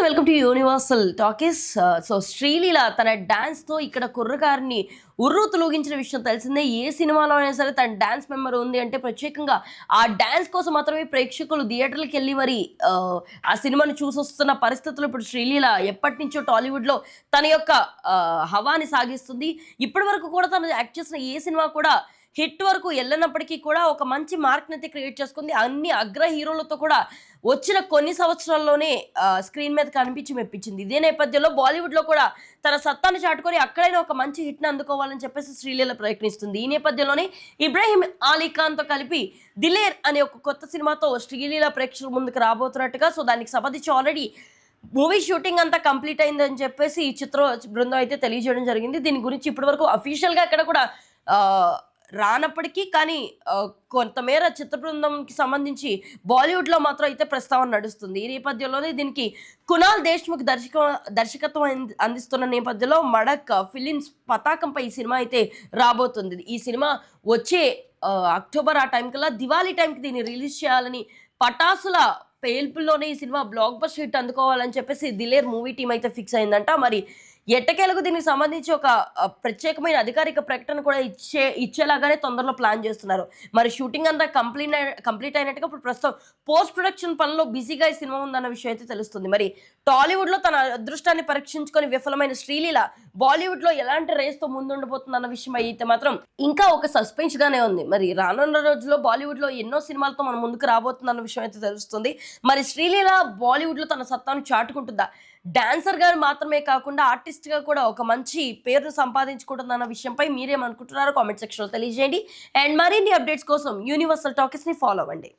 Welcome to universal talkies. So Sreeleela తన డాన్స్తో ఇక్కడ కుర్రకారిని ఉర్రు తొలగించిన విషయం తెలిసిందే. ఏ సినిమాలో అయినా సరే తన డాన్స్ మెంబర్ ఉంది అంటే ప్రత్యేకంగా ఆ డాన్స్ కోసం మాత్రమే ప్రేక్షకులు థియేటర్లకు వెళ్ళి మరి ఆ సినిమాని చూసొస్తున్న పరిస్థితులు ఇప్పుడు శ్రీలీల ఎప్పటి నుంచో టాలీవుడ్లో తన యొక్క హవాని సాగిస్తుంది. ఇప్పటి వరకు కూడా తను యాక్ట్ చేసిన ఏ సినిమా కూడా హిట్ వరకు వెళ్ళినప్పటికీ కూడా ఒక మంచి మార్క్ని అయితే క్రియేట్ చేసుకుంది. అన్ని అగ్ర హీరోలతో కూడా వచ్చిన కొన్ని సంవత్సరాల్లోనే స్క్రీన్ మీద కనిపించి మెప్పించింది. ఇదే నేపథ్యంలో బాలీవుడ్లో కూడా తన సత్తాను చాటుకొని అక్కడైనా ఒక మంచి హిట్ని అందుకోవాలని చెప్పేసి శ్రీలీల ప్రయత్నిస్తుంది. ఈ నేపథ్యంలోనే ఇబ్రాహీం అలీ ఖాన్తో కలిపి దిలేర్ అనే ఒక కొత్త సినిమాతో శ్రీలీల ప్రేక్షకుల ముందుకు రాబోతున్నట్టుగా, సో దానికి సంబంధించి ఆల్రెడీ మూవీ షూటింగ్ అంతా కంప్లీట్ అయిందని చెప్పేసి ఈ చిత్ర బృందం అయితే తెలియజేయడం జరిగింది. దీని గురించి ఇప్పటివరకు అఫీషియల్గా ఎక్కడ కూడా రానప్పటికీ కానీ కొంతమేర చిత్ర బృందంకి సంబంధించి బాలీవుడ్లో మాత్రం అయితే ప్రస్తావన నడుస్తుంది. ఈ నేపథ్యంలోనే దీనికి కునాల్ దేశ్ముఖ్ దర్శకత్వం అందిస్తున్న నేపథ్యంలో మడక్ ఫిలిమ్స్ పతాకంపై ఈ సినిమా అయితే రాబోతుంది. ఈ సినిమా వచ్చే అక్టోబర్ ఆ టైం కల్లా దివాళీ టైంకి దీన్ని రిలీజ్ చేయాలని, పటాసుల పేల్పుల్లోనే ఈ సినిమా బ్లాక్ బస్టర్ హిట్ అందుకోవాలని చెప్పేసి దిలేర్ మూవీ టీం అయితే ఫిక్స్ అయిందంట. మరి ఎట్టకేలకు దీనికి సంబంధించి ఒక ప్రత్యేకమైన అధికారిక ప్రకటన కూడా ఇచ్చేలాగానే తొందరలో ప్లాన్ చేస్తున్నారు. మరి షూటింగ్ అంతా కంప్లీట్ అయినట్టుగా ఇప్పుడు ప్రస్తుతం పోస్ట్ ప్రొడక్షన్ పనిలో బిజీగా ఈ సినిమా ఉందన్న విషయం అయితే తెలుస్తుంది. మరి టాలీవుడ్లో తన అదృష్టాన్ని పరీక్షించుకొని విఫలమైన శ్రీలీల బాలీవుడ్లో ఎలాంటి రేస్తో ముందుండబోతుందన్న విషయం అయితే మాత్రం ఇంకా ఒక సస్పెన్స్ గానే ఉంది. మరి రానున్న రోజుల్లో బాలీవుడ్లో ఎన్నో సినిమాలతో మనం ముందుకు రాబోతుందన్న విషయం అయితే తెలుస్తుంది. మరి శ్రీలీల బాలీవుడ్లో తన సత్తాను చాటుకుంటుందా, డాన్సర్ గారు మాత్రమే కాకుండా ఆర్టిస్ట్ గా కూడా ఒక మంచి పేరును సంపాదించుకుంటుందన్న విషయంపై మీరేమనుకుంటున్నారో కామెంట్ సెక్షన్ లో తెలియజేయండి. అండ్ మరిన్ని అప్డేట్స్ కోసం యూనివర్సల్ టాకీస్ ని ఫాలో అవ్వండి.